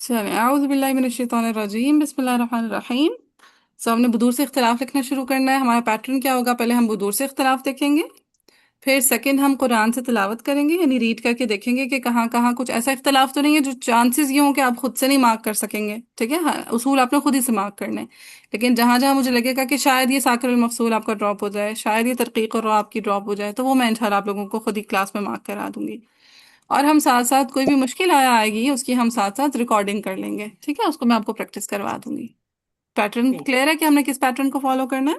चलें, आऊज़ु बिल्लाहि मिनश शैतानिर रजीम, बिस्मिल्लाहिर रहमानिर रहीम। हमने बुदूर से इख्तिलाफ लिखना शुरू करना है। हमारा पैटर्न क्या होगा, पहले हम बुदूर से इख्तिलाफ देखेंगे, फिर सेकंड हम कुरान से तिलावत करेंगे, यानी रीड करके देखेंगे कि कहाँ कहाँ कुछ ऐसा इख्तिलाफ तो नहीं है जो चांसेस ये हों कि आप खुद से नहीं मार्क कर सकेंगे। ठीक है, हाँ, उसूल आपने खुद ही से मार्क करने हैं। लेकिन जहाँ जहाँ मुझे लगेगा कि शायद ये साकिरुल मफसूल आपका ड्रॉप हो जाए, शायद ये तरकीक और रॉ आपकी ड्रॉप हो जाए, तो वो मैं इंशाल्लाह आप लोगों को खुद ही क्लास में मार्क करा दूंगी। और हम साथ साथ कोई भी मुश्किल आएगी उसकी हम साथ साथ रिकॉर्डिंग कर लेंगे। ठीक है, उसको मैं आपको प्रैक्टिस करवा दूंगी। पैटर्न ठीक। क्लियर है कि हमने किस पैटर्न को फॉलो करना है?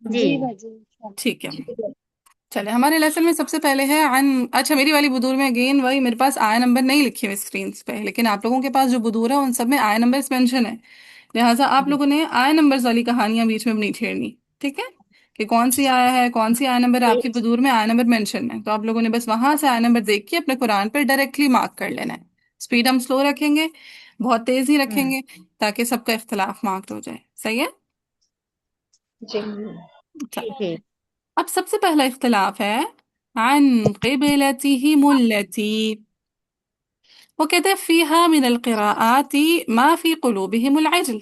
जी। ठीक है, चले हमारे लेसन में सबसे पहले है अन। अच्छा, मेरी वाली बुदूर में अगेन वही, मेरे पास आया नंबर नहीं लिखे हुए स्क्रीन पे, लेकिन आप लोगों के पास जो बुदूर है उन सब में आया नंबर मेंशन है। लिहाजा आप लोगों ने आया नंबर्स वाली कहानियां बीच में नहीं छेड़नी। ठीक है, कि कौन सी आया है, कौन सी आया नंबर आपकी बुदूर में आया नंबर मेंशन है, तो आप लोगों ने बस वहां से आया नंबर देख के अपने कुरान पर डायरेक्टली मार्क कर लेना है। स्पीड हम स्लो रखेंगे, बहुत तेज ही रखेंगे, ताकि सबका इख्तलाफ मार्क हो जाए। सही है? जी। चलो, ठीक। अब सबसे पहला इख्तलाफ है अन क़िबलतिही मुल्लती। वो कहते हैं फीहा मिनल क़िराआति मा फी क़ुलूबिहिमुल अज्ल।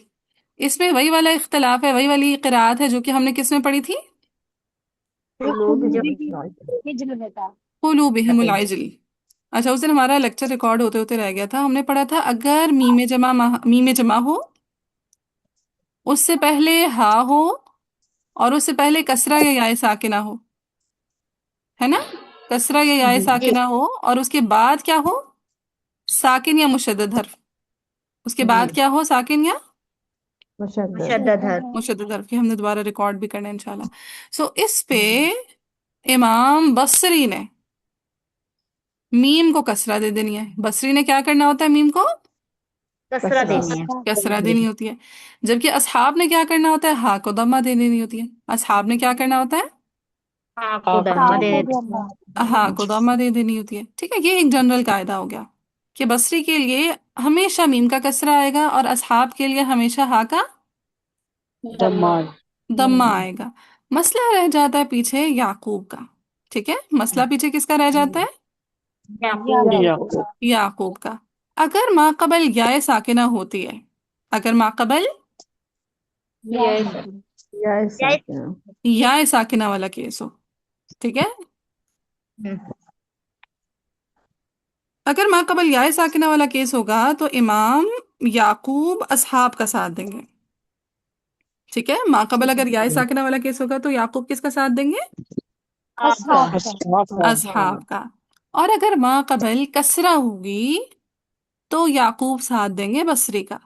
इसमें वही वाला इख्तलाफ है, वही वाली क़िराअत है जो कि हमने किस में पढ़ी थी? लोग जो क़ुलूबिहिमुल अज्ल। अच्छा, उस दिन हमारा लेक्चर रिकॉर्ड होते होते रह गया था। हमने पढ़ा था अगर मीम जमा हो, उससे पहले हा हो, और उससे पहले कसरा या याए साकिना हो, है ना? कसरा या याए जी। साकिना हो और उसके बाद क्या हो, साकिन या मुशद्दद हर्फ। उसके जी। बाद क्या हो, साकिन या मुशद्दद है। मुशद्दद हर्फ, की हमने दोबारा रिकॉर्ड भी करना है इंशाल्लाह। सो इस पे इमाम बसरी ने मीम को कसरा दे देनी है। बसरी ने क्या करना होता है, मीम को कसरा देनी है। कसरा देनी होती है। जबकि असहाब ने क्या करना होता है, हा को दम्मा दे देनी होती है। असहाब ने क्या करना होता है, हाँ को दम्मा दे देते। हा को दम्मा दे देनी होती है। ठीक है, ये एक जनरल कायदा हो गया कि बसरी के लिए हमेशा मीम का कसरा आएगा और असहाब के लिए हमेशा हा का दम्मा। दम्मा आएगा। मसला रह जाता है पीछे याकूब का। ठीक है, मसला पीछे किसका रह जाता है? याकूब। याकूब का। अगर माक़बल याए साकिना होती है, अगर माक़बल यस। यस। याए साकिना वाला केस हो, ठीक है, अगर माक़बल याए साकिना वाला केस होगा तो इमाम याकूब असहाब का साथ देंगे। ठीक है, माक़बल अगर याए साकिना वाला केस होगा तो याकूब किसका साथ देंगे? आपका। असहाब का। और अगर माक़बल कसरा होगी तो याकूब साथ देंगे बसरी का।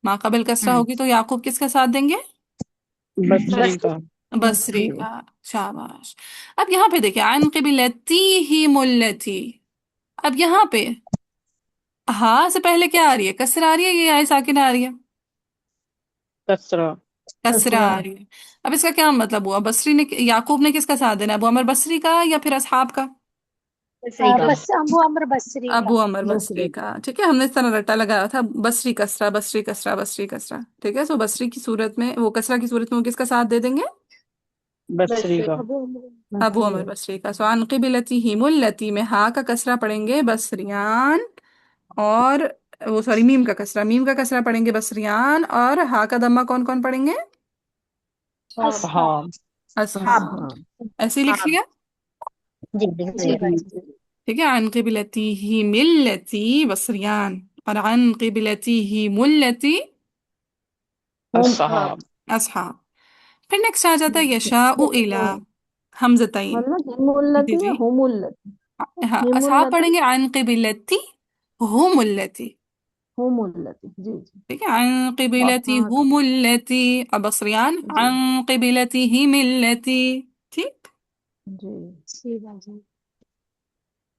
माक़बल कसरा होगी तो याकूब किसका साथ देंगे? बस। बसरी का। शाबाश। अब यहाँ पे देखिए, अन क़िबलती ही मुल्लती। अब यहाँ पे हाँ से पहले क्या आ रही है, कसरा आ रही है, ये आय साकिना आ रही है? कसरा। कसरा आ रही है। अब इसका क्या मतलब हुआ, बसरी ने याकूब ने किसका साथ देना है, अबू अमर बसरी का या फिर असहाब का? सही का। अबू अमर बसरी का। ठीक है, हमने इस तरह रट्टा लगाया था, बसरी कसरा, बसरी कसरा, बसरी कसरा। ठीक है, सो बसरी की सूरत में, वो कसरा की सूरत में वो किसका साथ दे देंगे? बसरी का। अबू अमर बसरी का। सो अन क़िबलती ही मुल्लती में हा का कसरा पढ़ेंगे बसरियान, और वो सॉरी, मीम का कसरा पढ़ेंगे बसरियान, और हा का दम्मा कौन कौन पढ़ेंगे? हाँ। असहाब। ऐसे ही लिख हाँ। लिया। जी लिख लिया। ठीक है, अन क़िबलती ही मिल्लती बसरियान, और अन क़िबलती ही मुल्लती असहाब। असहाब। फिर नेक्स्ट आ जाता है यशाउ इला, हमजतैन। जी जी, हाँ, असहाब पढ़ेंगे अन क़िबलती हुमुल्लती। ठीक है, अन क़िबलती हुमुल्लती। अब बसरियान अन क़िबलती ही मिल्लती। ठीक।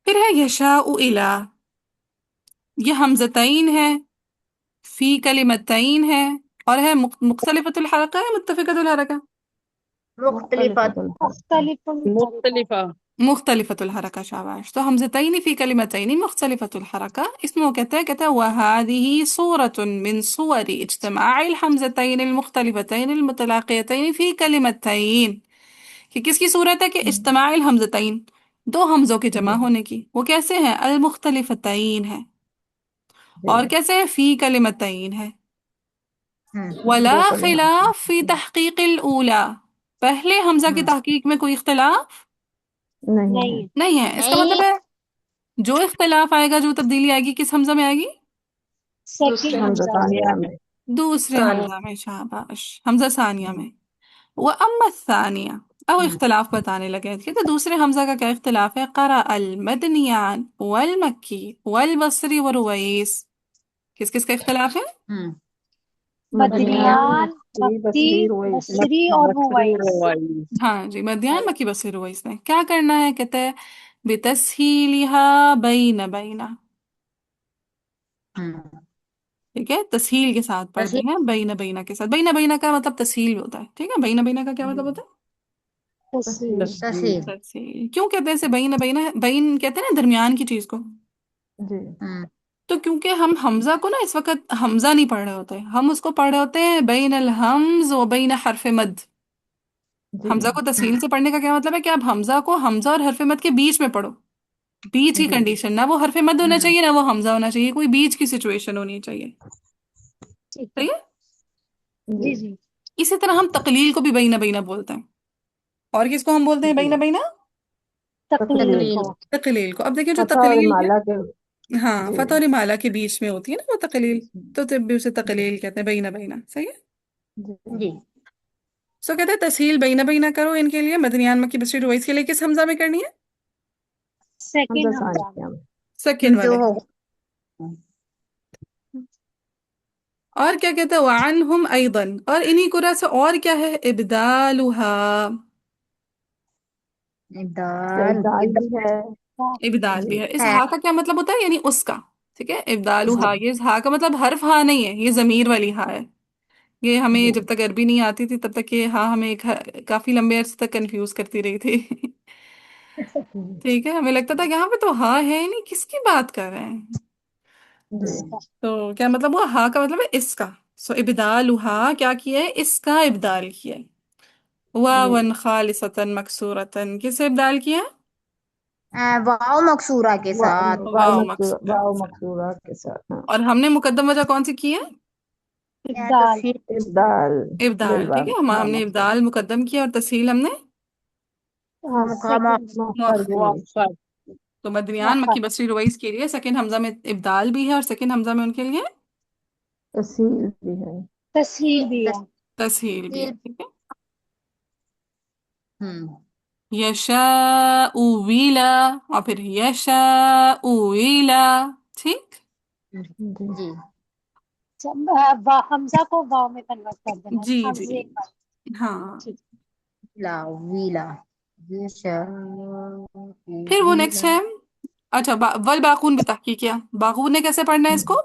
फिर है यशाउ इला, ये हमजतैन है, फी कलिमतैन है, और है मुख्तलिफतुल हरका है मुत्तफिकतुल हरका? मुख्तलिफात। मुख्तलिफा। मुख्तलिफतुल हरका। शाबाश। तो हमजतैन फी कलिमतैन मुख्तलिफतुल हरका, इसमें वो कहता है वहादिही सूरतुन मिन सुवरि इज्तिमाइल हमजतैन अल मुख्तलिफतैन अल मुतलाक़ियतैन फी कलिमतैन। कि किसकी सूरत है, कि इज्तिमाइल हमजतैन, दो हमजों के जमा होने की। वो कैसे हैं, अल मुख्तलिफतैन है। اور جی کیسے ہے؟ فی کلمتین ہے. ولا دو کلمات خلاف فی تحقیق الاولی، پہلے حمزہ کی تحقیق میں کوئی اختلاف نہیں ہے. نہیں ہے. اس کا مطلب ہے جو اختلاف آئے گا، جو تبدیلی آئے گی، کس حمزہ میں آئے گی؟ حمزہ ثانیہ میں. دوسرے حمزہ میں. شاباش، حمزہ ثانیہ میں. وہ اما الثانیہ، اب اختلاف بتانے لگے تھے تو دوسرے حمزہ کا کیا اختلاف ہے؟ قرأ المدنیان والمکی والبصری ورویس. کس کس کا اختلاف ہے؟ مدنیان مکی بصری رویس. بصری روائی. ہاں جی، مدیان مکی بصری رویس نے کیا کرنا ہے؟ کہتے ہیں بتسہیلها بین بینا. ٹھیک ہے، تسہیل کے ساتھ پڑھتے ہیں، بین بینا کے ساتھ. بین بینا کا مطلب تسہیل ہوتا ہے. ٹھیک ہے، بین بینا کا کیا مطلب ہوتا ہے؟ تصحیح. تسہیل. کیوں کہتے ہیں اسے بین بینا؟ بین کہتے ہیں نا درمیان کی چیز کو. جی تو کیونکہ ہم حمزہ کو نا اس وقت حمزہ نہیں پڑھ رہے ہوتے، ہم اس کو پڑھ رہے ہوتے ہیں بین الحمز و بین حرف مد. جی حمزہ کو تسہیل سے پڑھنے کا کیا مطلب ہے کہ آپ حمزہ کو حمزہ اور حرف مد کے بیچ میں پڑھو. بیچ کی جی کنڈیشن، نہ وہ حرف مد ہونا چاہیے نہ وہ حمزہ ہونا چاہیے، کوئی بیچ کی سچویشن ہونی چاہیے. صحیح ہے. جی اسی طرح ہم تقلیل کو بھی بینہ بینہ بولتے ہیں. اور کس کو ہم بولتے ہیں بینہ بینہ؟ تقلیل. تقلیل کو. اب دیکھیں جو فتح اور تقلیل مالا کے. ہے، ہاں، جی فتح اور مالا کے بیچ میں ہوتی ہے نا وہ تقلیل، تو تب بھی اسے تقلیل کہتے ہیں، بینہ بینہ. صحیح ہے. جی سو کہتے ہیں تسہیل بینہ بینہ کرو ان کے لیے، مدنیان مکی بصری رویس کے لیے کس حمزہ میں کرنی ہے؟ حمزہ ثانیہ میں. سیکنڈ والے. اور کیا کہتے ہیں وعنہم ایضا، اور انہی قرآن سے اور کیا ہے؟ ابدالها. ابدال بھی ہے. ابدال جی بھی ہے. اس ہا کا کیا مطلب ہوتا ہے؟ یعنی اس کا. ٹھیک ہے، ابدالها، یہ ہا کا مطلب حرف ہا نہیں ہے، یہ ضمیر والی ہا ہے. یہ ہمیں جی جب تک عربی نہیں آتی تھی تب تک یہ ہا ہمیں کافی لمبے عرصے تک کنفیوز کرتی رہی تھی. ٹھیک ہے، ہمیں لگتا تھا کہ یہاں پہ تو ہا ہے نہیں، کس کی بات کر رہے ہیں. جی تو کیا مطلب ہوا؟ ہا کا مطلب ہے اس کا. سو ابدالها کیا کیا ہے؟ اس کا ابدال کیا ہے. جی واون خالصتاً مکسورتاً، کسے ابدال کیا؟ واو مقصورہ کے ساتھ. واو مکسورہ واو کے ساتھ. مقصورہ کے ساتھ. ہاں. اور ہم نے مقدم وجہ کون سی کی ہے؟ تصحیح ابدال ابدال. ٹھیک ہے، ہم نے مقصورہ. ابدال مقدم کیا اور تسہیل ہم نے مؤخر کی. مؤخر. تو مدنیان مکی بصری رویس کے لیے سیکنڈ حمزہ میں ابدال بھی ہے، اور سیکنڈ حمزہ میں ان کے لیے تسہیل بھی ہے. تسہیل بھی ہے. ٹھیک ہے. ہوں یشاء ویلا، اور پھر یشاء ویلا. ٹھیک. جی جی جی جی. ہاں. لا ویلا. پھر وہ نیکسٹ ہے. اچھا، والباقون بتحقیق کیا، باقون نے کیسے پڑھنا ہے اس کو؟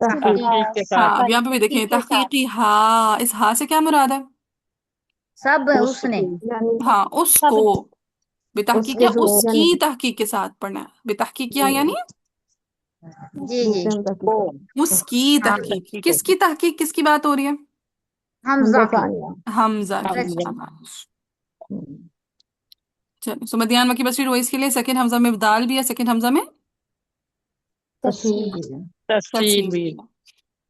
تحقیق. تحقیق کے ہاں، ساتھ. اب یہاں پہ بھی دیکھیں تحقیقی ہا. اس ہا سے کیا مراد ہے؟ سب اس نے. یعنی ہاں، اس کو. اس بتحقیق کے کیا؟ اس دوسرے کی تحقیق کے ساتھ پڑھنا ہے. بتحقیق کیا یعنی جی جی دوسرے حمزہ کی اس کی تحقیق. کس کی تحقیق؟ کس کی بات ہو رہی ہے؟ حمزہ حمزہ کی. ثانیہ. حمزہ کی. چلو، سو مدیان مکی بصری رویس کے لیے سیکنڈ حمزہ میں ابدال بھی ہے، سیکنڈ حمزہ میں تسہیل بھی ہے. تفصیل بھی ہے.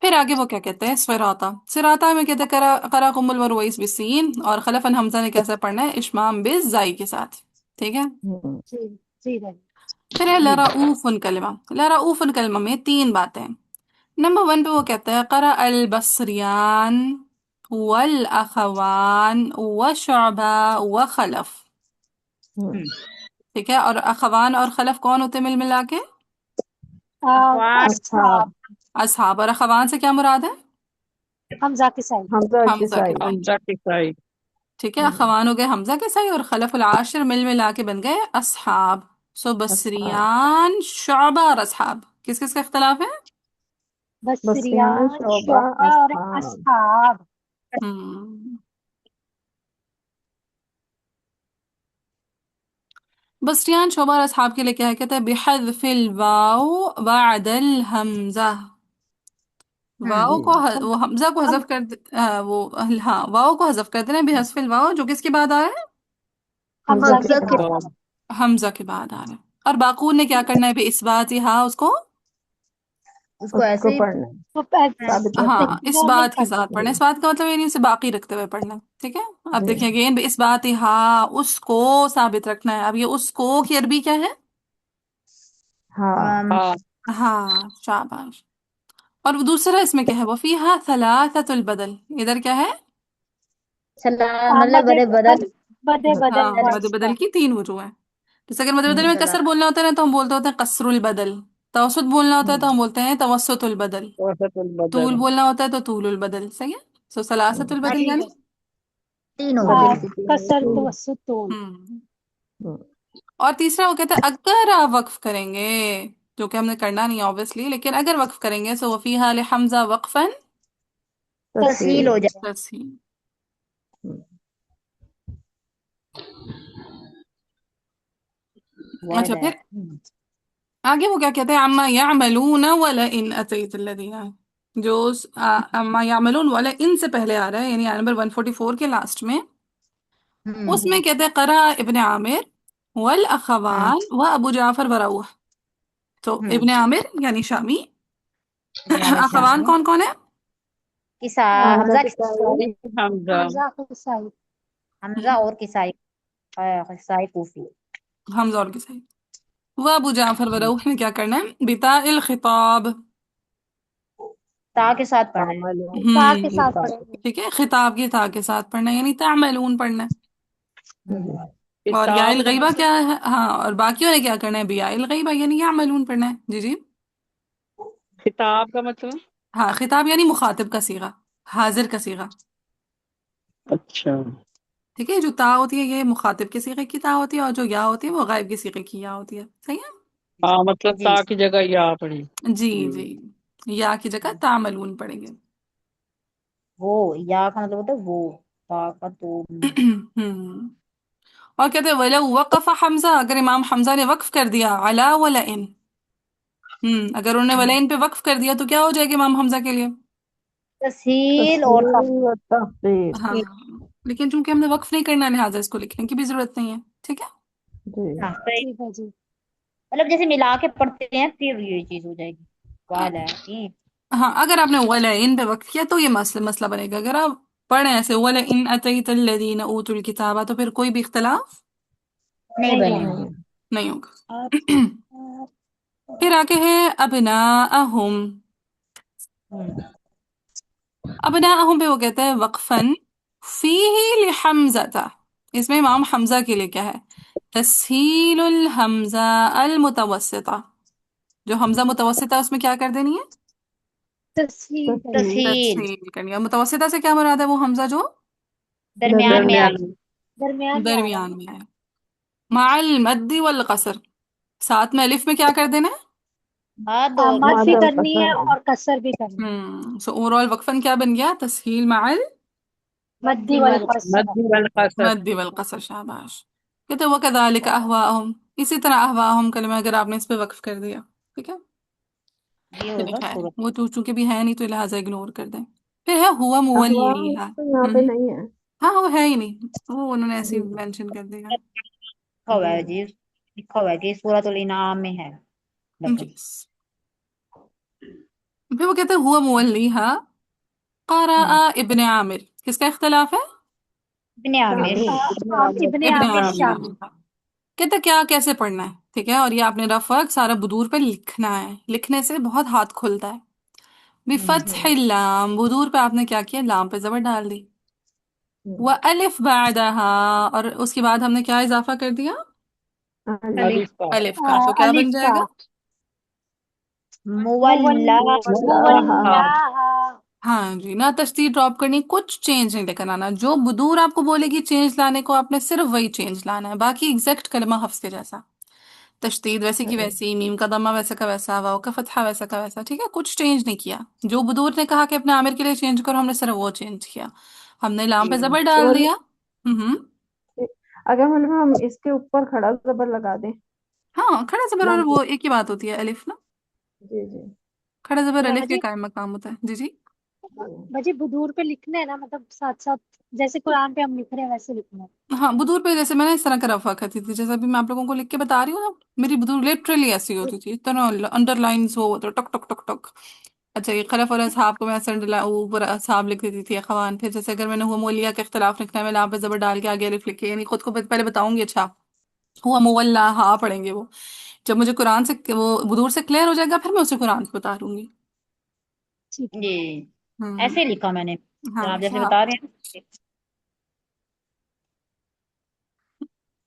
پھر آگے وہ کیا کہتے ہیں؟ سراتا. سراتا میں کہتے ہیں قرا قم الورویس بالسین، اور خلف حمزہ نے کیسے پڑھنا ہے؟ اشمام بالزائی کے ساتھ. ٹھیک ہے. پھر ہے لرؤوف کلمہ. لرؤوف کلمہ میں تین باتیں. نمبر 1 پہ وہ کہتا ہے قرأ البصریان والاخوان وشعبہ وخلف. ٹھیک ہے، اور اخوان اور خلف کون ہوتے مل ملا کے؟ اصحاب. اصحاب. اور اخوان سے کیا مراد ہے؟ حمزہ حمزہ کے کسائی. سائے. ٹھیک ہے، اخوان ہو گئے حمزہ کے سائے، اور خلف العاشر مل ملا کے بن گئے اصحاب. سو اصحاب. بصریان شعبہ اور اصحاب. کس کس کا اختلاف ہے؟ بصریان شعبہ اصحاب. ہم، بصریان شعبہ اور اصحاب کے لیے کیا ہے؟ کہتا ہے بحذف الواو بعد الحمزہ. واؤ جی کو وہ حمزہ کو حذف کر وہ ہاں، واؤ کو حذف کر دینا بحذف الواو، جو کس کے بعد آ رہا حمزہ کے حمزہ کے. بعد. ہے؟ حمزہ کے بعد آ رہا ہے. اور باقون نے کیا کرنا ہے؟ بے اثبات ہا، اس کو उसको ऐसे ही पढ़ना है, तो पैसे साबित रखना हाँ, है। इस वो नहीं बात के पढ़ना। साथ पढ़ना। इस बात का मतलब ये नहीं उसे बाकी रखते हुए पढ़ना है, ठीक है। अब जी देखिए अगेन, इस बात हाँ उसको साबित रखना है। अब ये उसको की अरबी क्या है? हाँ। हाँ। हाँ, शाबाश। और दूसरा इसमें क्या है? वफीहा सलासतुल बदल, इधर क्या है? सलाम मतलब मदे बड़े बदल। बदे बदल हाँ, मद वर्ड्स बदल का। की तीन वजूह है। जैसे अगर मद बदल में सलाम। कसर बोलना होता है ना तो हम बोलते होते हैं कसरुल बदल। तवसुत बोलना होता है तो हम बोलते हैं तवस्सुतुल बदल। तूल बोलना होता है तो तूलुल बदल, सही है। सो सलासतुल हाँ, बदल ठीक यानी है, तीन हो बदल गए। की तीन कसर वजूह। तो वसतून। हम्म। हम्म, और तीसरा वो कहता है अगर आप वक्फ करेंगे, जो कि हमने करना नहीं ऑब्वियसली, लेकिन अगर वक्फ करेंगे सो वफीहा लिहम्जा वक्फन तस्हील तस्हील। हो जाए। तस्हील। हम्म, वर्ड अच्छा, है। फिर आगे वो क्या कहते हैं? अम्मा यामलून वला इन अतैतल्लज़ीना, जो अम्मा यामलून वाला इन से पहले आ रहा है, यानी आय नंबर 144 के लास्ट में। हम्म। उसमें कहते हैं करा इब्न आमिर वल हाँ। अखवान व अबू जाफर व रऊह। तो हम्म। इब्न आमिर यानी शामी, इब्न आमिर अखवान शामी। कौन कौन है? किसा। हमजा हमजा किसाई। किसाई। हमजा किसाई। हमजा और किसाई। किसाई कूफी। हमजा और किसई। व अबू जाफर व रऊह ने क्या करना है? बिताइल खिताब। ता के साथ पढ़ना है। तामलून ता के हम्म। साथ किताब। पढ़ेंगे। ठीक है, खिताब की ता के साथ पढ़ना है, यानी तामलून पढ़ना है। जी। और याइल किताब का गईबा मतलब। क्या है? हाँ, और बाकियों ने क्या करना है? बियाइल गईबा यानी यामलून पढ़ना है। जी जी। खिताब का मतलब। हाँ, खिताब यानी मुखातिब का सीगा, हाजिर का सीगा। अच्छा। ठीक है, जो ता होती है ये मुखातिब के सीगे की ता होती है, और जो या होती है वो गायब के सीगे की या होती है, सही है। हाँ, मतलब जी। ता की जगह या पड़ी। जी जी। या की जगह तामलून पढ़ेंगे। वो या का मतलब होता है वो। ता का तो हम्म। और कहते हैं वला वक़फ़ हमजा, अगर इमाम हमजा ने वक्फ कर दिया अला वला इन। अगर उन्होंने वला इन पे वक्फ कर दिया तो क्या हो जाएगा इमाम हमजा के लिए? तस्हील और तस्हील व तफसील। हाँ, तफसील। लेकिन चूंकि हमने वक्फ नहीं करना, लिहाजा इसको लिखने की भी जरूरत नहीं है, ठीक है। जी। हाँ, सही। ठीक है जी। मतलब जैसे मिला के पढ़ते हैं फिर ये चीज हो जाएगी। वाला है। हाँ, अगर आपने वला इन पे वक्फ किया तो ये मसला मसला बनेगा। अगर आप पढ़े ऐसे वला इन अतैतल्लज़ीना ऊतुल किताबा, तो फिर कोई भी इख्तिलाफ नहीं नहीं बनेगा। होगा। नहीं। नहीं होगा। आप फिर आगे है अबनाअहुम। हम्म। अबनाअहुम पे वो कहते हैं वक्फन फीही लिहम्ज़ता। इसमें इमाम हमजा के लिए क्या है? तस्हीलुल हमजा अल मुतवस्सिता। जो हमजा मुतवस्सिता है उसमें क्या कर देनी है? तस्वीर तस्हील करेंगे। तस्हील तस्हील करनी है। मुतवस्सिता से क्या मुराद है? वो हमजा जो दरमियान में दरमियान। आए। दरमियान। दरमियान में आ रहा है। दरमियान में है। माअल मद्दी वल कसर, साथ में अलिफ में क्या कर देना है? हाँ, दो मद भी मद और करनी है कसर। और कसर भी करनी है। सो ओवरऑल वक्फन क्या बन गया? तस्हील माअल मद्दी मद्दी वाल वल कसर। मद्दी वल कसर। मद्दी वल कसर, शाबाश। कहते वो कदालिक अहवाहुम, इसी तरह अहवाहुम कलमा अगर आपने इस पे वक्फ कर दिया, ठीक है। ये चलिए होगा खैर, सूरत। वो तो चूंकि भी है नहीं तो लिहाजा इग्नोर कर दें। फिर है हुआ अहवा मुवल्लीहा। तो यहाँ पे नहीं है। हाँ, वो है ही नहीं, वो उन्होंने ऐसे जी। ही मेंशन कर दिया। लिखा हुआ है जी। जी। लिखा हुआ है कि सूरतुल इनाम में है लफ्ज। यस। फिर वो कहते हैं हुआ मुवल्लीहा क़रा हम्म। इब्न आमिर। किसका इख्तिलाफ है? इब्ने आमिर। शामी। आप इब्ने इब्न आमिर आमिर शामी। का। कहते क्या कैसे पढ़ना है, ठीक है। और ये आपने रफ वर्क सारा बुदूर पे लिखना है, लिखने से बहुत हाथ खुलता है। जी। बिफत्हिल लाम, बुदूर पे आपने क्या किया? लाम पे जबर डाल दी। व हम्म, अलिफ बादहा, और उसके बाद हमने क्या इजाफा कर दिया? अलिफ। अलिफ। अलिफ का। अलिफ का। तो क्या बन अलिफ का। जाएगा? मुवल्ला। मुवल्लाहा। मुवल्लाहा। हाँ जी, ना तशदीद ड्रॉप करनी, कुछ चेंज नहीं लेकर आना। जो बुदूर आपको बोलेगी चेंज लाने को, आपने सिर्फ वही चेंज लाना है, बाकी एग्जैक्ट कलमा हफ्स के जैसा। तशदीद वैसी की वैसी, मीम का दम्मा वैसा का वैसा, वाव का फतहा वैसा का वैसा, ठीक है। कुछ चेंज नहीं किया। जो बुदूर ने कहा कि अपने आमिर के लिए चेंज करो, हमने सिर्फ वो चेंज किया। हमने लाम पे जी। जबर डाल बोल। दिया। हम्म। अगर मतलब हम इसके ऊपर खड़ा जबर लगा दें। हाँ, खड़ा जबर और लाम के। वो एक ही बात होती है, अलिफ ना। जी जी। खड़ा जबर क्या अलिफ के जी? कायम मकाम होता है। जी जी। बजी बुदूर पे लिखना है ना, मतलब साथ साथ जैसे कुरान पे हम लिख रहे हैं वैसे लिखना है। हाँ, बुदूर पे जैसे मैंने इस तरह का रफा करती थी, जैसे अभी मैं आप लोगों को लिख के बता रही हूँ ना, मेरी बुदूर लिटरली ऐसी होती थी, इतना अंडरलाइंस हो तो टक टक टक टक। अच्छा, ये खलफ और असहाब को मैं ऐसे ऊपर असहाब लिख देती थी, अखवान। फिर जैसे अगर मैंने हुआ मोलिया के इख्तलाफ लिखना है, मैं लाम पे जबर डाल के आगे अलिफ लिख के, यानी खुद को पहले बताऊंगी। अच्छा, हुआ मुवल्ला, हाँ पढ़ेंगे वो। जब मुझे कुरान से वो बुदूर से क्लियर हो जाएगा, फिर मैं उसे कुरान से बता दूंगी। ठीक है। जी, हम्म। ऐसे लिखा मैंने, हाँ, आप जैसे अच्छा। बता रहे हैं।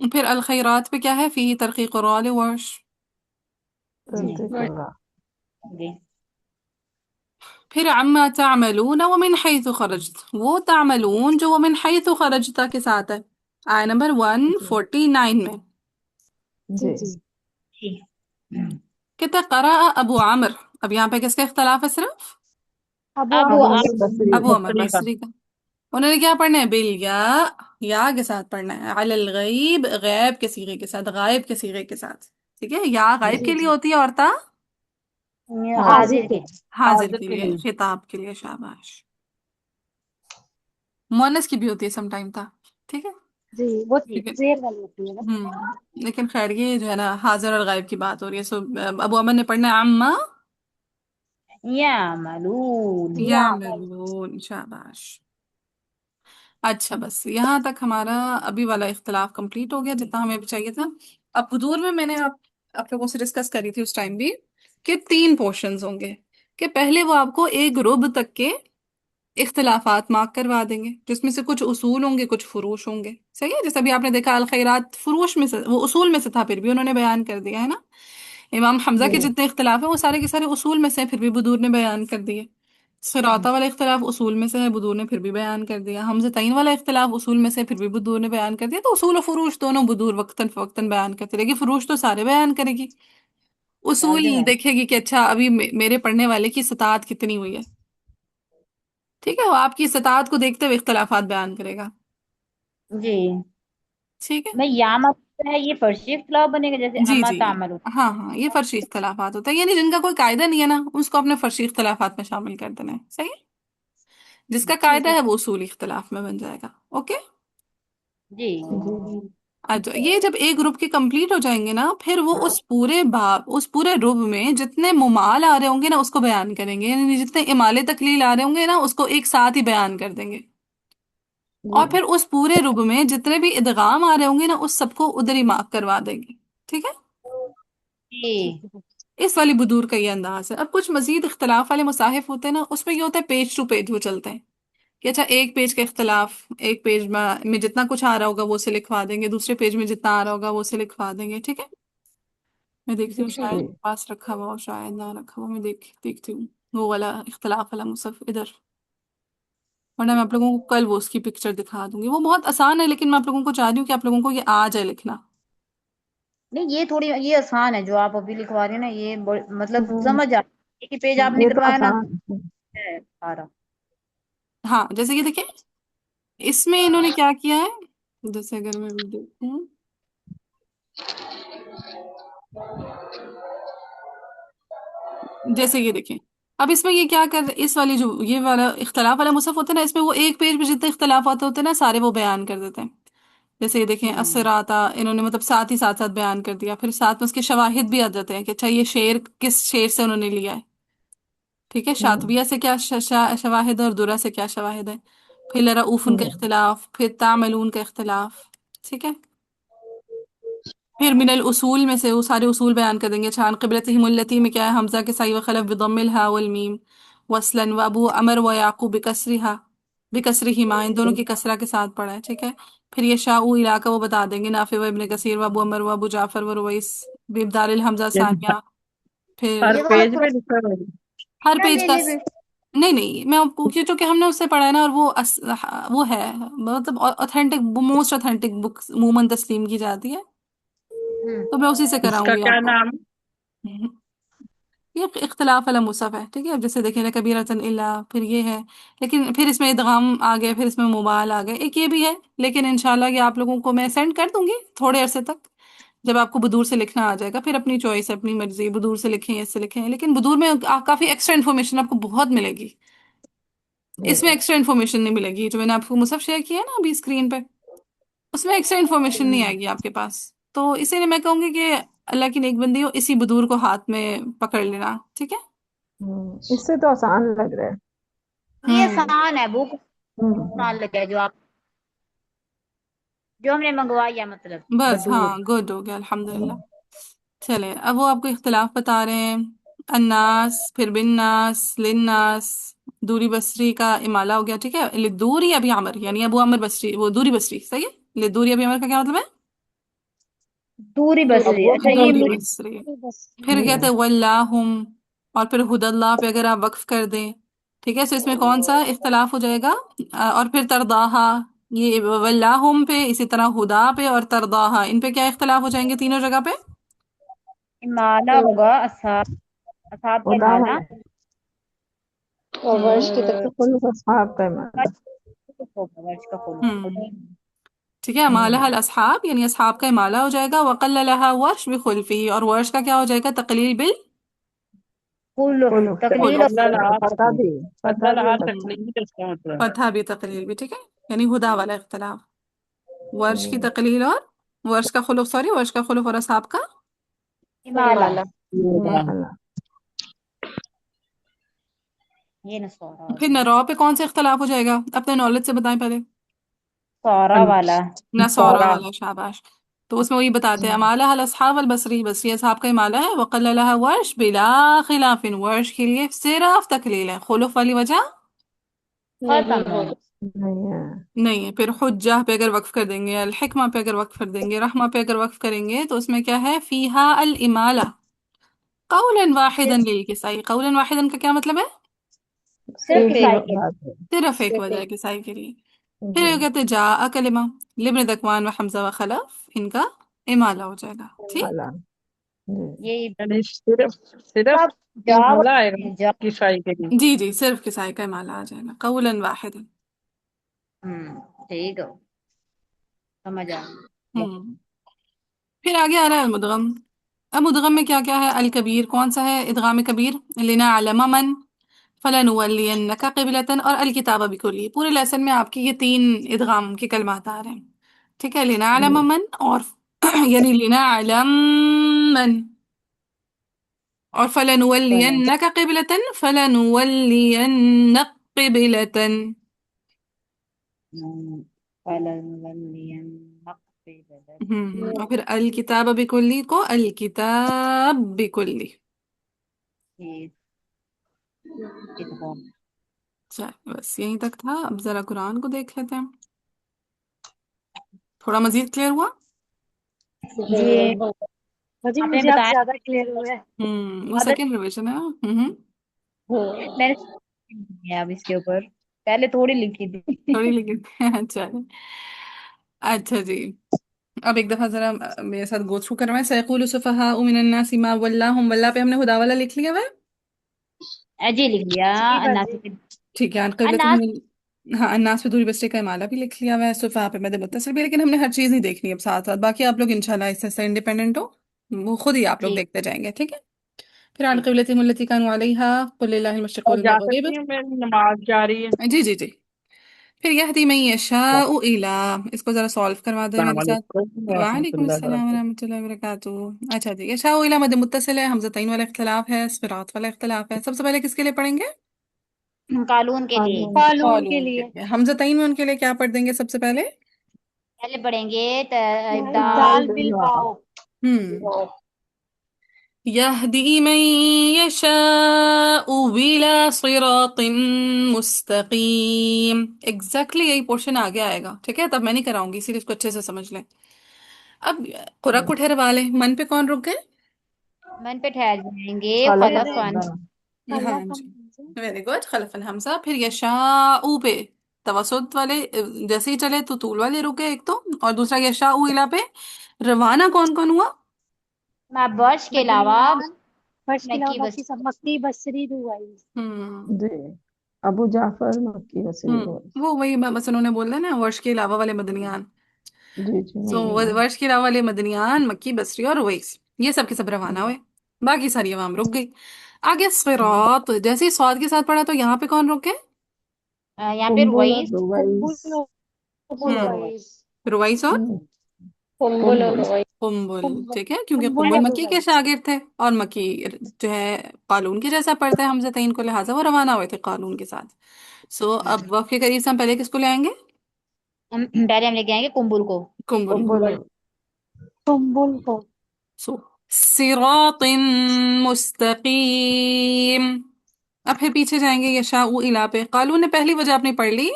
फिर अल खैरात पे क्या है, फी तरकीक और वर्श। जी तल्तीकुल्लाह। जी फिर अम्मा तामलून व मिन हैथु खरजत, वो तामलून जो वो मिन हैथु खरजता के साथ है, आय नंबर 149 में। जी जी। जी। जी। कहता करा अबू आमिर। अब यहाँ पे किसका इख्तलाफ है सिर्फ? अबू अब वो अबू आमिर अमर बस। बसरी। अबू अमर बकरी का। बसरी का। उन्होंने क्या पढ़ना है? बिल या के साथ पढ़ना है, अलल गैब, गैब के सीगे के साथ, गायब के सीगे के साथ। ठीक है, या गायब जी के लिए जी। होती है और ता ये हाजिर। हाजिर हाजिर के। के। हाजिर हाजिर के के लिए, लिए। खिताब के लिए। शाबाश। मुअन्नस की भी होती है समटाइम था। ठीक है। जी, वो जी। ठीक है। जेर वाली होती है ना। लेकिन खैर, ये जो है ना, हाजिर और गायब की बात हो रही है। सो अबू अमर ने पढ़ना है अम्मा या मलून। या या अमल। मिलून। शाबाश। अच्छा, बस यहाँ तक हमारा अभी वाला इख्तलाफ कंप्लीट हो गया, जितना हमें भी चाहिए था। अब हुदूर में मैंने आप लोगों से डिस्कस करी थी उस टाइम भी, कि 3 पोर्शंस होंगे। कि पहले वो आपको एक रुब तक के इख्तलाफात मार्क करवा देंगे, जिसमें से कुछ उसूल होंगे, कुछ फुरूश होंगे। सही है, जैसे अभी आपने देखा अल खैरात फुरूश में से, वो उसूल में से था, फिर भी उन्होंने बयान कर दिया है ना। इमाम हमजा के जी। जितने इख्तलाफ है वो सारे के सारे उसूल में से हैं, फिर भी बुदूर ने बयान कर दिए। सिराता वाला इख्तलाफ उसूल में से है, बुदूर ने फिर भी बयान कर दिया। हमज़तैन वाला इख्तलाफ उसूल में से, फिर भी बुदूर ने बयान कर दिया। तो उसूल और फुरूश दोनों बुदूर वक्तन फवक्तन बयान करती रहेगी, फुरूश तो सारे बयान करेगी। हर उसूल जगह। देखेगी कि अच्छा अभी मेरे पढ़ने वाले की इस्तात कितनी हुई है। ठीक है, वो आपकी इस्तात को देखते हुए इख्तलाफात बयान करेगा। जी। ठीक है। मैं या मतलब है, ये फर्शी इख्तलाफ बनेगा जैसे जी अम्मा जी। तामल। हाँ हाँ, ये फर्शी इख्तलाफात होता है, यानी जिनका कोई कायदा नहीं है ना, उसको अपने फर्शी इख्तलाफात में शामिल कर देना है। सही है। जिसका ठीक कायदा है। है वो उसूली इख्तलाफ में बन जाएगा। ओके। जी जी। अच्छा, ये जब एक ग्रुप के कंप्लीट हो जाएंगे ना, फिर वो उस पूरे बाब, उस पूरे रुब में जितने मुमाल आ रहे होंगे ना, उसको बयान करेंगे, यानी जितने इमाले तकलील आ रहे होंगे ना, उसको एक साथ ही बयान कर देंगे। जी। और फिर उस पूरे रुब में जितने भी इदगाम आ रहे होंगे ना, उस सबको उधर ही मार्क करवा देंगे। ठीक है। ठीक जी है। इस वाली बुदूर का ये अंदाज है। अब कुछ मजीद इख्तलाफ वाले मुसाहिफ होते हैं ना, उसमें ये होता है पेज टू पेज वो चलते हैं, कि अच्छा एक पेज का इख्तलाफ, एक पेज में जितना कुछ आ रहा होगा वो से लिखवा देंगे, दूसरे पेज में जितना आ रहा होगा वो से लिखवा देंगे। ठीक है। मैं देखती हूँ, ठीक है। शायद जी। पास रखा हुआ हो, शायद ना रखा हुआ। मैं देखती हूँ वो वाला इख्तलाफ वाला मुसफ इधर, वरना मैं आप लोगों को कल वो उसकी पिक्चर दिखा दूंगी। वो बहुत आसान है, लेकिन मैं आप लोगों को चाह रही हूँ कि आप लोगों को ये आ जाए लिखना। नहीं, ये थोड़ी ये आसान है जो आप अभी लिखवा रहे हैं ना, ये मतलब हम्म, समझ आ, एक ही पेज आप ये तो निकलवाए ना, आसान है। है सारा। हाँ, जैसे कि देखिए, इसमें इन्होंने क्या किया है, जैसे अगर मैं भी देखूँ, जैसे ये देखें। अब इसमें ये क्या कर, इस वाली जो ये वाला इख्तलाफ वाला मुसहफ होता है ना, इसमें वो एक पेज पे जितने इख्तलाफात होते हैं ना, सारे वो बयान कर देते हैं। जैसे ये देखें, हम्म असराता इन्होंने मतलब साथ ही साथ साथ बयान कर दिया, फिर साथ में उसके शवाहिद भी आ जाते हैं कि अच्छा ये शेर किस शेर से उन्होंने लिया है। ठीक है, हम्म। शातबिया से क्या शवाहिद है, और दुरा से क्या शवाहिद है। फिर रऊफुन का हम्म। इख्तलाफ, फिर तामलून का इख्तलाफ। ठीक है। फिर मिनल उसूल में से वो सारे उसूल बयान कर देंगे। छान क़िबलतिहिमुल्लती में क्या है, हमजा के सही व खलफ बिदम्मिल हा वल मीम वसलन, व अबू अमर व याकूब बिकसरिहा, बिकसरिहिमा, इन दोनों की कसरा के साथ पढ़ा है। ठीक है। फिर ये शाऊ इलाका वो बता देंगे, नाफे व इब्न कसीर व अबू अमर व अबू जाफर व रुवैस बिबदालिल हमजा ये सानिया। फिर हर ये वाला पेज थोड़ा में लिखा है। हर ना पेज ले का ले बे। नहीं नहीं, मैं आपको क्योंकि हमने उससे पढ़ा है ना, और वो वो है, मतलब ऑथेंटिक, मोस्ट ऑथेंटिक बुक अमूमन तस्लीम की जाती है, हम्म तो मैं उसी से इसका कराऊंगी क्या आपको। नाम? हम्म। ये इख्तलाफ वाला मुसहफ है। ठीक है। अब जैसे देखें ना, कबीरतन इल्ला, फिर ये है, लेकिन फिर इसमें इदगाम आ गए, फिर इसमें मुबाल आ गए, एक ये भी है। लेकिन इंशाल्लाह ये आप लोगों को मैं सेंड कर दूंगी थोड़े अरसे तक, जब आपको बुदूर से लिखना आ जाएगा। फिर अपनी चॉइस है, अपनी मर्जी, बुदूर से लिखें इससे लिखें, लेकिन बुदूर में काफी एक्स्ट्रा इन्फॉर्मेशन आपको बहुत मिलेगी। اس میں ایکسٹرا انفارمیشن نہیں ملے گی، جو میں نے آپ کو مصحف شیئر کیا ہے نا ابھی اسکرین پہ، اس میں ایکسٹرا انفارمیشن نہیں آئے گی آپ کے پاس. تو اسی لیے میں کہوں گی کہ اللہ کی نیک بندی ہو، اسی بدور کو ہاتھ میں پکڑ لینا، ٹھیک ہے. اس سے تو آسان لگ رہا ہے. یہ ہوں آسان ہے، وہ ہوں، آسان لگا ہے جو ہم نے منگوایا، مطلب بس بدور. ہاں گڈ ہو گیا الحمدللہ. چلے اب وہ آپ کو اختلاف بتا رہے ہیں. الناس، پھر بالناس، للناس، دوری بصری کا امالہ ہو گیا، ٹھیک ہے. لدوری ابی عمر، یعنی ابو عمر بصری، وہ دوری بصری، صحیح ہے. لدوری ابی عمر کا کیا مطلب ہے؟ دوری بصری. ابو اچھا، یہ دوری بصری. بصری. بس پھر کہتے ہیں واللہم، اور پھر ہدى اللہ پہ اگر آپ وقف کر دیں، ٹھیک ہے. تو اس میں کون سا اختلاف ہو جائے گا؟ اور پھر ترداہا، یہ واللہم پہ، اسی طرح ہدا پہ اور ترداہا، ان پہ کیا اختلاف ہو جائیں گے تینوں جگہ پہ؟ امالہ ہوگا، اصحاب کا خدا امالہ. والا اور ورش کی اور خلف اصحاب کا ایمان. ہوگا ورش کا خلق. ہوں ٹھیک ہے. امالہ الاصحاب یعنی اصحاب کا امالہ ہو جائے گا. وقللها ورش بخلفی، اور ورش کا کیا ہو جائے گا؟ تقلیل بال. خلف، خلف تقلیل خلف. پتہ بھی پتہ بھی اللہ لگتا ہوں. تکلیف اس کا مطلب. فتح بھی تقلیل بھی، ٹھیک ہے. یعنی ہدا والا اختلاف. ورش کی تقلیل اور ورش کا خلف، سوری ورش کا خلف اور اصحاب کا. امالہ. ہے. یہ نصارہ ہو پھر گیا، نرو پہ کون سا اختلاف ہو جائے گا؟ اپنے نالج سے بتائیں پہلے. سورا والا. نصارہ سارا. والا، شاباش. تو اس میں وہی بتاتے ہیں امالہ الاصحاب البصری، بصری اصحاب کا امالہ ہے. وقللها ورش بلا خلاف، ورش کے لیے صرف تقلیل ہے. خلف والی وجہ ختم ہے. نہیں ہے. نہیں ہے. پھر حجہ پہ اگر وقف کر دیں گے، الحکمہ پہ اگر وقف کر دیں گے، رحمہ پہ اگر وقف کریں گے، تو اس میں کیا ہے؟ فیہا الامالہ قولا واحدا للکسائی. قولا واحدا کا کیا مطلب ہے؟ صرف ایک ہی کسائی کے بات ہے. صرف ایک وجہ ہے کسائی کے لیے. پھر جی یہ کہتے ہیں جاء کلمہ لابن ذکوان و حمزہ و خلف، ان کا امالہ ہو جائے گا، ٹھیک. والا. جی یہ یعنی صرف سب جا امالہ آئے گا جا. کسائی کے لیے. جی جی صرف کسائی کا امالہ آ جائے گا قولا واحدا. ٹھیک ہے، سمجھ آ گیا. ہوں پھر آگے آ رہا ہے المدغم. اب مدغم میں کیا کیا ہے؟ الکبیر کون سا ہے؟ ادغام کبیر. لنعلم من، فلنولینک قبلۃ، اور الکتاب بکلی. پورے لیسن میں آپ کی یہ تین ادغام کے کلمات آ رہے ہیں، ٹھیک ہے. لنعلم من، اور یعنی لنعلم من، اور فلنولینک قبلۃ، فلنولینک قبلۃ. اور پھر الکتاب بکلی کو الکتاب بکلی. چل بس یہیں تک تھا. اب ذرا قرآن کو دیکھ لیتے ہیں، تھوڑا مزید کلیئر ہوا. جی، جی آپ نے مجھے آپ بتایا زیادہ کلیئر ہوئے. وہ عادت سیکنڈ ریویژن ہے. میں نے اب اس کے اوپر پہلے تھوڑی لکھی تھی. تھوڑی لیکن اچھا اچھا جی. اب ایک دفعہ ذرا میرے ساتھ گو تھرو کروائیں. سیقول السفہاء من الناس ما ولاہم، ولا پہ ہم نے ہدا والا لکھ لیا ہوا ہے، جی لکھ لیا. جی الناس باجی. ٹھیک ہے. عن قبلتہم، ہاں الناس پہ دوری بستے کا امالہ بھی لکھ لیا ہوا ہے. صفحہ پہ مد متصل بھی، لیکن ہم نے ہر چیز نہیں دیکھنی اب ساتھ ساتھ. باقی آپ لوگ انشاءاللہ اس سے انڈیپینڈنٹ ہو، وہ خود ہی آپ لوگ ٹھیک دیکھتے جائیں گے، ٹھیک ہے. پھر عن ٹھیک. قبلتہم التی کانوا علیہا قل للہ المشرق اور جا والمغرب. سکتی ہوں، میری نماز جاری ہے. جی جی جی. پھر یہدی من یشاء الی، اس کو ذرا سالو کروا دیں السلام میرے ساتھ. علیکم ورحمۃ وعلیکم اللہ السلام وبرکاتہ. ورحمۃ اللہ وبرکاتہ. اچھا جی. یشاء الی مد متصل ہے، حمزتین والا اختلاف ہے، صراط والا اختلاف ہے. سب سے پہلے کس کے لیے پڑھیں گے؟ قانون کے لیے قانون کے قالون کے لیے لیے. حمزتین میں ان کے لیے کیا پڑھ دیں گے سب سے پہلے؟ پہلے پڑھیں گے دال ابدال. بالواو. ہم یہدی من یشاء الی صراط مستقیم. ایگزیکٹلی یہی پورشن آگے آئے گا، ٹھیک ہے. تب میں نہیں کراؤں گی، اسی لیے اس کو اچھے سے سمجھ لیں. اب قرآن کو ٹھہروا لیں. من پہ کون رک گئے؟ من پہ ٹھہر جائیں گے. خلف پھر خلفن. ہاں خلف جی ویری گڈ. خلف الحمزہ. پھر یشاء پہ توسط والے جیسے ہی چلے تو طول والے رکے ایک تو، اور دوسرا یشاء الی پہ. روانہ کون کون ہوا؟ برش کے علاوہ مدنیان، فرش کے علاوہ مکی بس. باقی سب مکی بصری روائی. ہم جی ابو جعفر مکی وسیع. وہ وہی بس انہوں نے بول رہا نا ورش کے علاوہ والے مدنیان. جی جی سو ورش کے علاوہ والے مدنیان، مکی، بصری اور اویس، یہ سب کے سب روانہ ہوئے. باقی ساری عوام رک گئی. آگے صراط، جیسے ہی صاد کے ساتھ پڑھا تو یہاں پہ کون رک گئے؟ यहाँ पे कुंबल और रुईस। रुवाइस। कुंबल और हम्म रुवाइस। रुवाइस और कुंबल और रुवाइस। कुंबल, कुंबल ठीक है, क्योंकि कुंबल कुंबल और मक्की के रुवाइस। शागिर्द थे और मक्की जो है कालून के जैसा पढ़ता है हमज़तैन को, लिहाजा वो रवाना हुए थे कालून के साथ। सो अब वक्त के करीब से हम पहले किसको ले आएंगे? पहले हम लेके आएंगे कुंबुल को। कुंबल को। कुंबल। कुंबल को। सो सिरातिन मुस्तकीम। अब फिर पीछे जाएंगे यशाउ इला पे। कालून ने पहली वजह अपनी पढ़ ली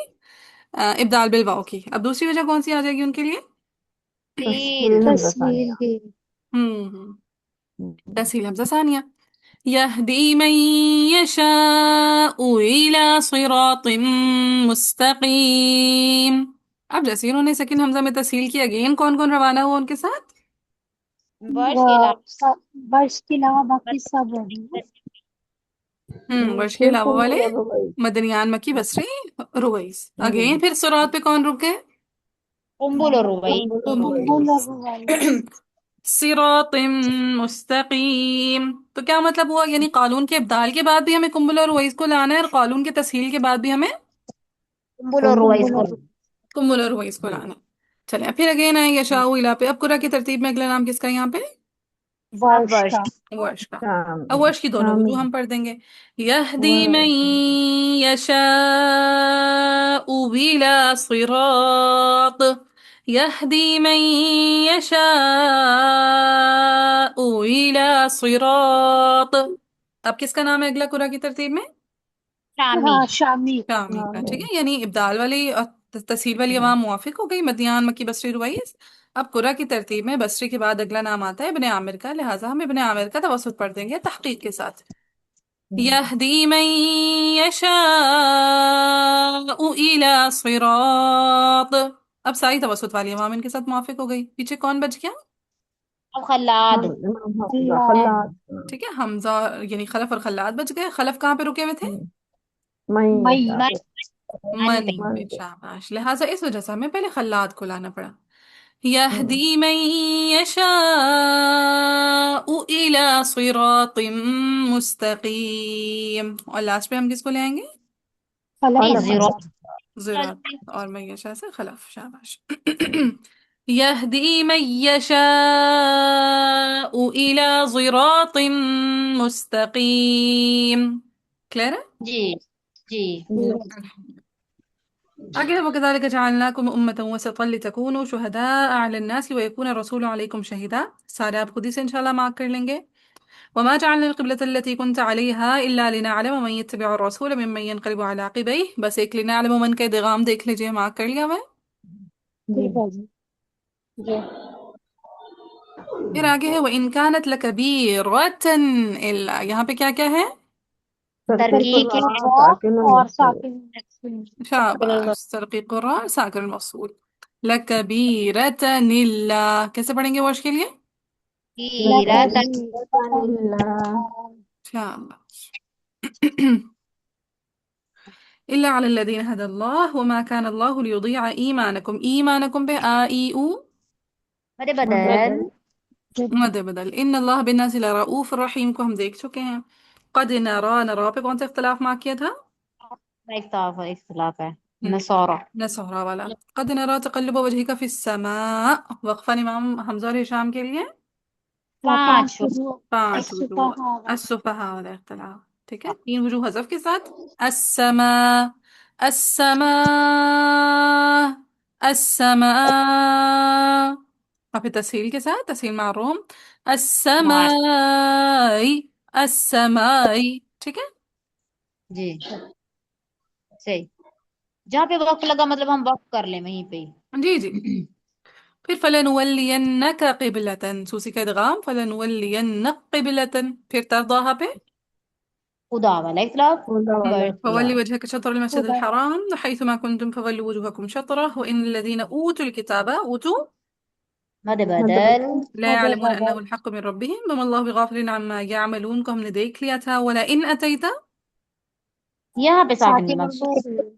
इब्दाल बिल वाव की, अब दूसरी वजह कौन सी आ जाएगी उनके लिए? फील। तस्वीर हमजा तस्वीर सानिया। भी। हम्म तस्हील हमजा सानिया। यहदी मन यशाउ इला सिरातिम मुस्तकीम। अब जैसे ही उन्होंने सेकंड हमजा में तस्हील की, अगेन कौन कौन रवाना हुआ उनके साथ? वर्ष के अलावा वर्ष के अलावा बाकी सब है। वर्ष के फिर अलावा वाले कुंबल और रुवाइस। मदनियान, मक्की, बसरी, रुवैस। अगेन फिर सुरात पे कौन रुक गए? कुंबुल और रुईस। कुंबल और कुंबल और रुवाइस। रुवाइस। सिरातिम मुस्तकीम। तो क्या मतलब हुआ? यानी कालून के इब्दाल के बाद भी हमें कुंबल और रुवैस को लाना है, और कालून के तस्हील के बाद भी हमें कुंबुल और रुईस कुंबल को। और कुंबल और रुवैस को लाना है। चले फिर अगेन आएंगे यशाउ इला पे। अब कुरा की तरतीब में अगला नाम किसका है यहाँ पे? अब वर्ष वर्ष। का। वर्ष का। अब शामी। वर्ष की दोनों शामी। वजूह हम पढ़ देंगे। यहदी मन वर्ष। यशाउ इला सिरात। यहदी मन यशाउ इला सिरात। अब किसका नाम है अगला कुरा की तरतीब में? शामी। हाँ, शामी। शामी का, ठीक शामी। है, यानी इब्दाल वाली और तस्हील वाली अवाम मुवाफिक हो गई, मदियान, मक्की, बसरी, रुवाइस। अब कुरा की तरतीब में बसरी के बाद अगला नाम आता है इब्ने आमिर का, लिहाजा हम इब्ने आमिर का तवसुत पढ़ देंगे तहकीक के साथ। यहदी मन यशाउ इला सिरात। अब सारी तवसुत वाली अवाम इनके साथ मुवाफिक हो गई। पीछे कौन बच गया? अब खल्लाद। इमाम हमजा अल्लाह। खल्लाद। ठीक है, हमजा यानी खलफ और खल्लाद बच गए। खलफ कहाँ पे रुके हुए थे? मई मई। यशा मन। पे। मन पे। मन पे, मन पे। शाबाश। लिहाजा इस वजह से हमें पहले खल्लाद को लाना पड़ा। यहदी मन यशाउ इला सिरातिम मुस्तकीम। और लास्ट पे हम किसको ले आएंगे? फलक नहीं, और खलफ। जीरो। खल्लाद। ज़रात। और मैं यशा से खलफ, शाबाश। यहदी मन यशाउ इला सिरातिम मुस्तकीम। क्लियर है? जी। जी। आगे वकज़ालिक जअलनाकुम उम्मतन वसतन लितकूनु शुहदाअ अला अन्नासि वयकून रसूलु अलैकुम शहीदा। सारे आप खुद ही से इंशाल्लाह मार्क कर लेंगे। वमा जअलना अलक़िबलत अल्लती कुन्त अलैहा इल्ला लिनअलम मन यत्तबिअर रसूल मिम्मन यनक़लिबु अला अक़िबैहि। बस एक लिनअलम मन का इदगाम देख लीजिए, मार्क कर लिया हुआ है। जी। ठीक है जी। जी। फिर आगे है व इन कानत लकबीरतन इल्ला। यहाँ पे क्या क्या है? तरकीब तरकीब के। तरकीब रा वा साकिन और और मकसूर। साकिन मकसूर। शाबाश, तरक़ीक़ र साकिन मौसूल। लकबीरतन इल्ला कैसे पढ़ेंगे वर्ष के लिए? कीरा तक। लकबीरतनिल्लाह। शाबाश। इल्ला अलल्लज़ीना हदल्लाह वमा कान अल्लाहु लियुज़ीअ ईमानकुम। ईमानकुम पे आ ई उ मदे मद बदल। बदल। मद बदल। इन्न अल्लाह बिन्नासि लरऊफ़ुर रहीम को हम देख चुके हैं। क़द नरा, नरा पे कौन सा इख्तिलाफ मार्क किया था? इख्तिलाफ है। हम्म, नसौरा। नसोहरा वाला। क़द नरा तक़ल्लुब वजहिका फ़िस्समा। वक़फ़ा इमाम हमज़ा और हिशाम के लिए पांच। पांच वजू। पांच वजूह। असुफहा वाला। अस्सुफ़हा वाला इख्तिलाफ, ठीक है, तीन वजूह हज़फ के साथ। अस्समा, अस्समा, अस्समा। और फिर तस्हील के साथ, तस्हील मारूम, मार। अस्समाई, अस्समाई, ठीक है। जी। सही। जहाँ पे वक्त लगा मतलब हम वक्त कर ले वहीं पे जी जी। ही। फिर फलनुवल्लियन्नका क़िबलतन, सूसी का इदगाम, फलनुवल्लियन्नक क़िबलतन। फिर तरदाहा पे खुदा वाला इख्तिलाफ। खुदा वाला वर्ड। فولي इख्तिलाफ। وجهك شطر المسجد खुदा। الحرام حيثما كنتم فولوا وجوهكم شطره وإن الذين أوتوا الكتاب أوتوا मदे मद बदल। बदल। لا मद يعلمون أنه बदल। الحق من ربهم وما الله بغافل عما يعملون को हमने देख लिया था। ولئن أتيت यहाँ पे साकिन साकिन और मकसूर। मकसूर।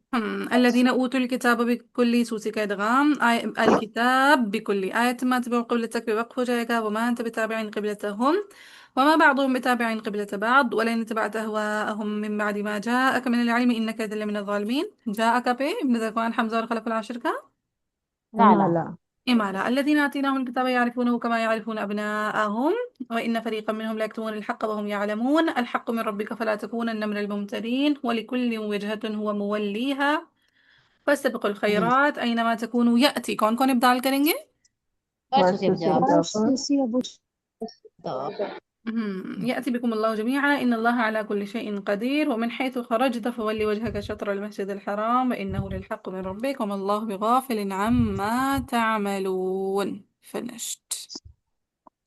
الذين أوتوا الكتاب بكل سوسي का इदगाम الكتاب بكل آية ما تبع قبلتك بوقف हो जाएगा। وما أنت بتابع قبلتهم وما بعضهم بتابع قبلة بعض ولئن اتبعت أهواءهم من بعد ما جاءك من العلم إنك إذا لمن الظالمين. جاءك به ابن ذكوان حمزة والخلف العاشر کا لا لا. لا. إمالة. الذين آتيناهم الكتاب يعرفونه كما يعرفون أبناءهم وإن فريقا منهم ليكتمون الحق وهم يعلمون الحق من ربك فلا تكونن من الممترين ولكل وجهة هو موليها فاستبقوا الخيرات أينما تكونوا يأتي. کون کون ابدال کریں گے؟ بس صرف جواب بس يا ابو يأتي بكم الله جميعا إن الله على كل شيء قدير ومن حيث خرجت فول وجهك شطر المسجد الحرام وإنه للحق من ربك وما الله بغافل عما تعملون. Finished.